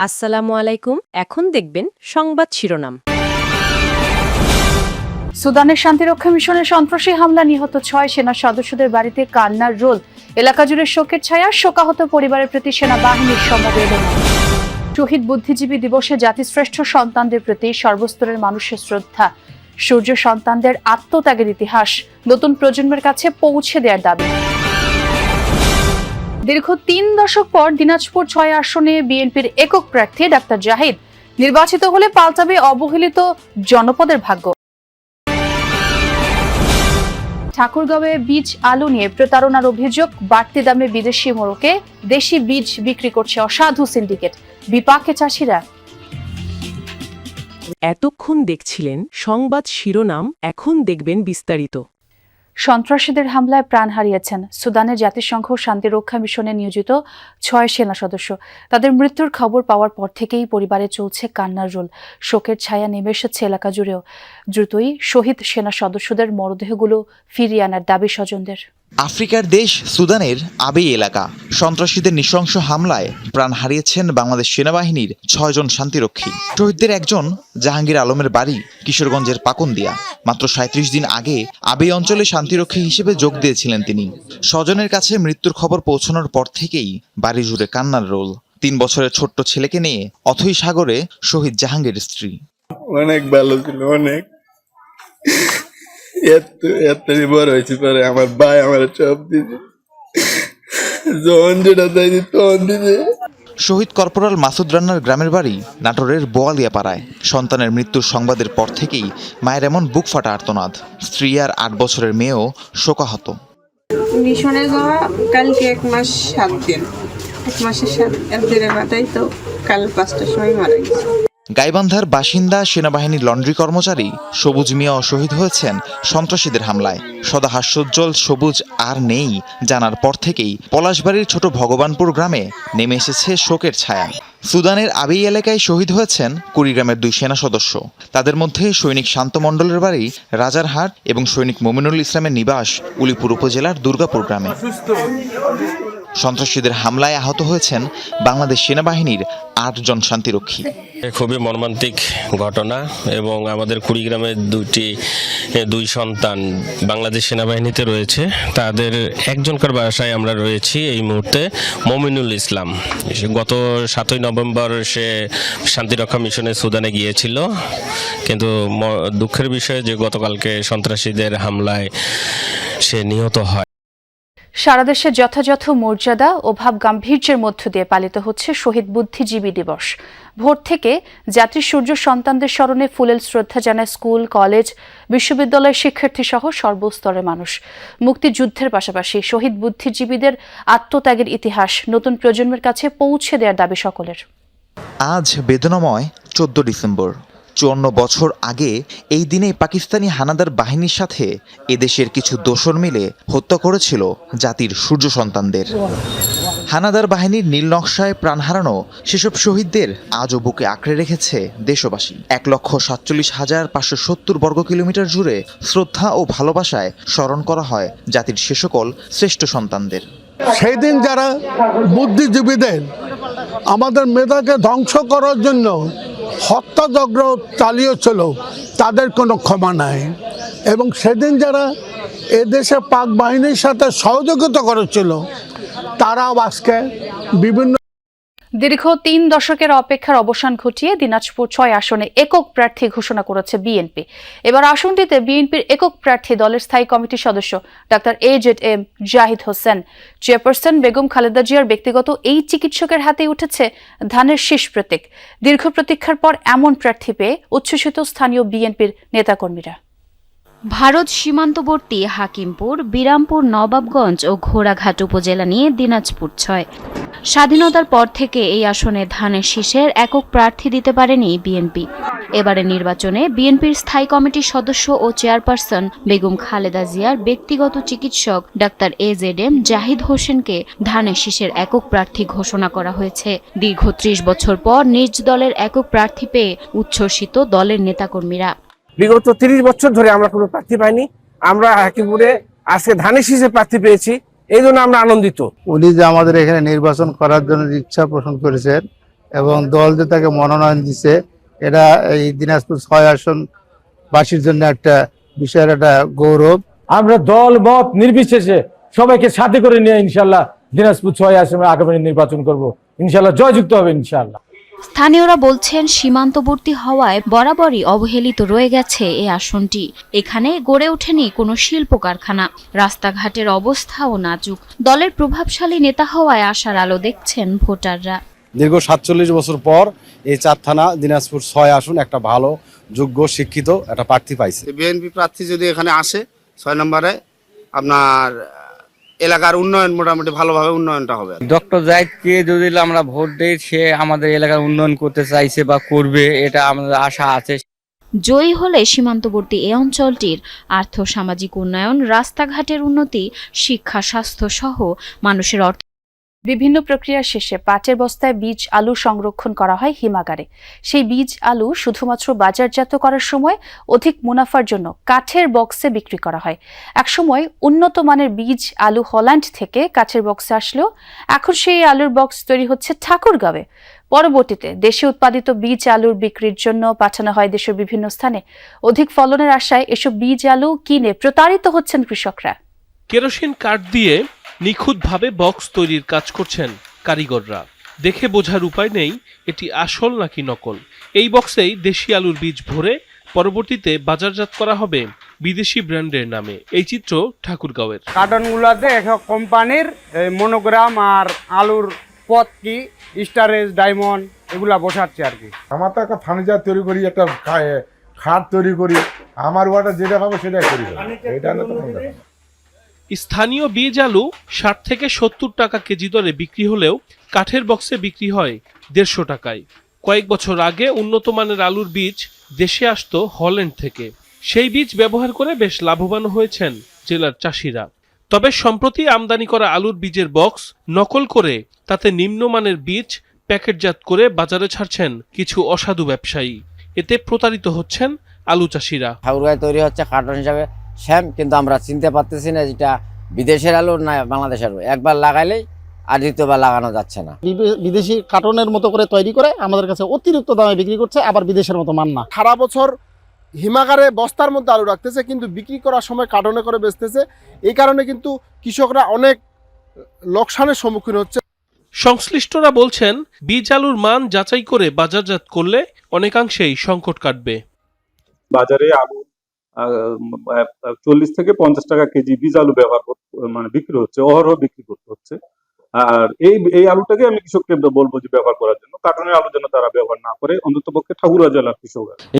আসসালামু আলাইকুম। এখন দেখবেন সংবাদ শিরোনাম। সুদানের শান্তিরক্ষা মিশনের সন্ত্রাসী হামলা নিহত ৬ সেনা সদস্যদের বাড়িতে কান্নার রোল। এলাকা জুড়ে শোকের ছায়া, শোকাহত পরিবারের প্রতি সেনাবাহিনীর সমবেদনা। শহীদ বুদ্ধিজীবী দিবসে জাতিশ্রেষ্ঠ সন্তানদের প্রতি সর্বস্তরের মানুষের শ্রদ্ধা। সূর্য সন্তানদের আত্মত্যাগের ইতিহাস নতুন প্রজন্মের কাছে পৌঁছে দেওয়ার দাবি। দীর্ঘ ৩ দশক পর দিনাজপুর ৬ আসনে বিএনপির একক প্রার্থী ডাক্তার জাহিদ নির্বাচিত হলে পাল্টাবে অবহেলিত জনপদের ভাগ্য। ঠাকুরগাঁওয়ে বীজ আলু নিয়ে প্রতারণার অভিযোগ, বাড়তি দামে বিদেশি মোড়কে দেশি বীজ বিক্রি করছে অসাধু সিন্ডিকেট, বিপাকে চাষিরা। এতক্ষণ দেখছিলেন সংবাদ শিরোনাম, এখন দেখবেন বিস্তারিত। সন্ত্রাসীদের হামলায় প্রাণ হারিয়েছেন সুদানের জাতিসংঘ শান্তিরক্ষা মিশনে নিয়োজিত ৬ সেনা সদস্য। তাদের মৃত্যুর খবর পাওয়ার পর থেকেই পরিবারে চলছে কান্নার রোল। শোকের ছায়া নেমে এসেছে এলাকা জুড়েও। দ্রুতই শহীদ সেনা সদস্যদের মরদেহগুলো ফিরিয়ে আনার দাবি স্বজনদের। আফ্রিকার দেশ সুদানের আবেই এলাকা সন্ত্রাসীদের নৃশংস হামলায় প্রাণ হারিয়েছেন বাংলাদেশ সেনাবাহিনীর ৬ জন শান্তিরক্ষী। শহীদদের একজন জাহাঙ্গীর আলমের বাড়ি কিশোরগঞ্জের পাকুন্দিয়া। মাত্র ৩৭ দিন আগে আবেই অঞ্চলে শান্তিরক্ষী হিসেবে যোগ দিয়েছিলেন তিনি। স্বজনের কাছে মৃত্যুর খবর পৌঁছানোর পর থেকেই বাড়ি জুড়ে কান্নার রোল। ৩ বছরের ছোট্ট ছেলেকে নিয়ে অথই সাগরে শহীদ জাহাঙ্গীর স্ত্রী। অনেক ভালো ছিল, অনেক এতটাই বড় হয়েছে পরে আমার ভাই আমার সব দিছে, যখন যেটা চাইছি তখন দিছে। শহীদ কর্পোরাল মাসুদ রান্নার গ্রামের বাড়ি নাটোরের বোয়ালিয়া পাড়ায়। সন্তানের মৃত্যুর সংবাদের পর থেকেই মায়ের এমন বুক ফাটা আর্তনাদ। স্ত্রী আর ৮ বছরের মেয়েও শোকাহত। মিশনে যাওয়া কালকে ১ মাস ৭ দিন, ১ মাসের ৭ দিনের মাথায় তো কাল ৫টার সময় মারা গেছে। গাইবান্ধার বাসিন্দা সেনাবাহিনীর লন্ড্রি কর্মচারী সবুজ মিয়াও শহীদ হয়েছেন সন্ত্রাসীদের হামলায়। সদা হাস্যোজ্জ্বল সবুজ আর নেই জানার পর থেকেই পলাশবাড়ির ছোট ভগবানপুর গ্রামে নেমে এসেছে শোকের ছায়া। সুদানের আবেই এলাকায় শহীদ হয়েছেন কুড়িগ্রামের ২ সেনা সদস্য। তাদের মধ্যে সৈনিক শান্ত মণ্ডলের বাড়ি রাজারহাট এবং সৈনিক মমিনুল ইসলামের নিবাস উলিপুর উপজেলার দুর্গাপুর গ্রামে। সন্ত্রাসীদের হামলায় আহত হয়েছেন বাংলাদেশ সেনাবাহিনীর ৮ জন শান্তিরক্ষী। খুবই মর্মান্তিক ঘটনা এবং আমাদের কুড়িগ্রামের ২ সন্তান বাংলাদেশ সেনাবাহিনীতে রয়েছে। তাদের একজনকার বাসায় আমরা রয়েছি এই মুহূর্তে, মমিনুল ইসলাম। গত ৭ই নভেম্বর সে শান্তিরক্ষা মিশনে সুদানে গিয়েছিল, কিন্তু দুঃখের বিষয় যে গতকালকে সন্ত্রাসীদের হামলায় সে নিহত হয়। সারা দেশে যথাযথ মর্যাদা ও ভাব গাম্ভীর্যের মধ্য দিয়ে পালিত হচ্ছে শহীদ বুদ্ধিজীবী দিবস। ভোর থেকে জাতির সূর্য সন্তানদের স্মরণে ফুলেল শ্রদ্ধা জানায় স্কুল, কলেজ, বিশ্ববিদ্যালয়ের শিক্ষার্থী সহ সর্বস্তরের মানুষ। মুক্তিযুদ্ধের পাশাপাশি শহীদ বুদ্ধিজীবীদের আত্মত্যাগের ইতিহাস নতুন প্রজন্মের কাছে পৌঁছে দেওয়ার দাবি সকলের। আজ বেদনাময় ১৪ ডিসেম্বর। ৫৪ বছর আগে এই দিনে পাকিস্তানি হানাদার বাহিনীর সাথে এদেশের কিছু দোসর মিলে হত্যা করেছিল জাতির সূর্য সন্তানদের। হানাদার বাহিনীর নীল নকশায় প্রাণ হারানো সেসব শহীদদের আজও বুকে আঁকড়ে রেখেছে দেশবাসী। ১,৪৭,৫৭০ বর্গ কিলোমিটার জুড়ে শ্রদ্ধা ও ভালোবাসায় স্মরণ করা হয় জাতির সে সকল শ্রেষ্ঠ সন্তানদের। সেই দিন যারা বুদ্ধিজীবীদের আমাদের মেধাকে ধ্বংস করার জন্য হত্যাযজ্ঞ চালিয়েছিল, তাদের কোনো ক্ষমা নাই। এবং সেদিন যারা এদেশে পাক বাহিনীর সাথে সহযোগিতা করেছিল, তারাও আজকে বিভিন্ন দীর্ঘ ৩ দশকের অপেক্ষার অবসান ঘটিয়ে দিনাজপুর ৬ আসনে একক প্রার্থী ঘোষণা করেছে বিএনপি। এবার আসনটিতে বিএনপির একক প্রার্থী দলের স্থায়ী কমিটির সদস্য doctor AZM Zahid Hossain. Chairperson Begum Khaleda জিয়ার ব্যক্তিগত এই চিকিৎসকের হাতেই উঠেছে ধানের শীষ প্রতীক। দীর্ঘ প্রতীক্ষার পর এমন প্রার্থী পেয়ে উচ্ছ্বসিত স্থানীয় বিএনপির নেতাকর্মীরা। ভারত সীমান্তবর্তী হাকিমপুর, বিরামপুর, নবাবগঞ্জ ও ঘোড়াঘাট উপজেলা নিয়ে দিনাজপুর ৬। স্বাধীনতার পর থেকে এই আসনে ধানের শীষের একক প্রার্থী দিতে পারেনি বিএনপি। এবারের নির্বাচনে বিএনপির স্থায়ী কমিটির সদস্য ও চেয়ারপারসন বেগম খালেদা জিয়ার ব্যক্তিগত চিকিৎসক ডাক্তার AZM জাহিদ হোসেনকে ধানের শীষের একক প্রার্থী ঘোষণা করা হয়েছে। দীর্ঘ ৩০ বছর পর নিজ দলের একক প্রার্থী পেয়ে উচ্ছ্বসিত দলের নেতাকর্মীরা। বিগত ৩০ বছর ধরে আমরা কোনো প্রার্থী পাইনি, আমরা হাকিমপুরে আজকে ধানের শীষে প্রার্থী পেয়েছি, এই জন্য আমরা আনন্দিত। উনি যে আমাদের এখানে নির্বাচন করার জন্য ইচ্ছা পোষণ করেছেন, এবং দল যে তাকে মনোনয়ন দিছে, এটা এই দিনাজপুর 6 আসন বাসীর জন্য একটা বিষয়ের একটা গৌরব। আমরা দল মত নির্বিশেষে সবাইকে সাথে করে নিয়ে ইনশাল্লাহ দিনাজপুর 6 আসনে আগামী নির্বাচন করব, ইনশাল্লাহ জয়যুক্ত হবে ইনশাল্লাহ। স্থানীয়রা বলছেন সীমান্তবর্তী হওয়ায় বরাবরই অবহেলিত রয়ে গেছে এই আসনটি। এখানে গড়ে ওঠেনি কোনো শিল্প কারখানা, রাস্তাঘাটের অবস্থাও নাজুক। দলের প্রভাবশালী নেতা হওয়ায় আশার আলো দেখছেন ভোটাররা। দীর্ঘ 47 বছর পর এই 4 থানা দিনাজপুর 6 আসন একটা ভালো যোগ্য শিক্ষিত একটা প্রার্থী পাইছে। বিএনপি প্রার্থী যদি এখানে আসে 6 নম্বরে, আপনার এলাকার উন্নয়ন মোটামুটি ভালোভাবে উন্নয়নটা হবে। ডক্টর জাহিদকে যদি আমরা ভোট দেই, সে আমাদের এলাকার উন্নয়ন করতে চাইছে বা করবে, এটা আমাদের আশা আছে। জয়ী হলে সীমান্তবর্তী এই অঞ্চলটির আর্থ-সামাজিক উন্নয়ন, রাস্তাঘাটের উন্নতি, শিক্ষা, স্বাস্থ্য সহ মানুষের অর্থ। বিভিন্ন প্রক্রিয়া শেষে পাটের বস্তায় বীজ আলু সংরক্ষণ করা হয় হিমাগারে। সেই বীজ আলু শুধুমাত্র বাজারজাত করার সময় অধিক মুনাফার জন্য কাঠের বক্সে বিক্রি করা হয়। একসময় উন্নত মানের বীজ আলু হল্যান্ড থেকে কাঠের বক্সে আসলেও এখন সেই আলুর বক্স তৈরি হচ্ছে ঠাকুরগাঁওয়ে। পরবর্তীতে দেশে উৎপাদিত বীজ আলুর বিক্রির জন্য পাঠানো হয় দেশের বিভিন্ন স্থানে। অধিক ফলনের আশায় এসব বীজ আলু কিনে প্রতারিত হচ্ছেন কৃষকরা। কেরোসিন কাঠ দিয়ে নিখুঁতভাবে বক্স তৈরির কাজ করছেন কারিগররা। দেখে বোঝার উপায় নেই এটি আসল নাকি নকল। এই বক্সেই দেশি আলুর বীজ ভরে পরবর্তীতে বাজারজাত করা হবে বিদেশি ব্র্যান্ডের নামে। এই চিত্র ঠাকুরগাঁওয়ের। কার্টনগুলোতে কোম্পানির মনোগ্রাম আর আলুর পথ কি স্টারেজ, ডায়মন্ড এগুলা বসাচ্ছে আর কি। আমার তো একটা ফার্নিচার তৈরি করি, একটা খাট তৈরি করি, আমার ওয়াটা যেটা খাবো সেটাই করি, এটা না তো। স্থানীয় বীজ আলু 60 থেকে 70 টাকা কেজি দরে বিক্রি হলেও কাঠের বক্সে বিক্রি হয় 150 টাকায়। কয়েক বছর আগে উন্নত মানের আলুর বীজ দেশে আসতো হল্যান্ড থেকে। সেই বীজ ব্যবহার করে বেশ লাভবান হয়েছেন জেলার চাষিরা। তবে সম্প্রতি আমদানি করা আলুর বীজের বক্স নকল করে তাতে নিম্নমানের বীজ প্যাকেটজাত করে বাজারে ছাড়ছেন কিছু অসাধু ব্যবসায়ী। এতে প্রতারিত হচ্ছেন আলু চাষিরা। ঠাকুরগাঁওয়ে তৈরি হচ্ছে কার্টন হিসাবে শ্যাম, কিন্তু আমরা চিনতে পারতেছি না যেটা বিদেশের আলু না বাংলাদেশের আলু। একবার লাগাইলেই আর দ্বিতীয়বার লাগানো যাচ্ছে না। বিদেশি কার্টনের মতো করে তৈরি করে আমাদের কাছে অতিরিক্ত দামে বিক্রি করছে, আবার বিদেশের মতো মান না। সারা বছর হিমাগারে বস্তার মধ্যে আলু রাখতেছে, কিন্তু বিক্রি করার সময় কার্টনে করে বেচতেছে। এই কারণে কিন্তু কৃষকরা অনেক লোকসানের সম্মুখীন হচ্ছে। সংশ্লিষ্টরা বলছেন বীজ আলুর মান যাচাই করে বাজারজাত করলে অনেকাংশেই সংকট কাটবে। বাজারে আলু 40 থেকে 50 টাকা কেজি বীজ আলু ব্যবহার বিক্রি হচ্ছে, অহরহ বিক্রি করতে হচ্ছে। আর এই আলুটাকে আমি কৃষককে বলবো যে ব্যবহার করার জন্য, কার্টনের আলু যেন তারা ব্যবহার না করে, অন্তত পক্ষে ঠাকুরগাঁও জেলার কৃষকরা।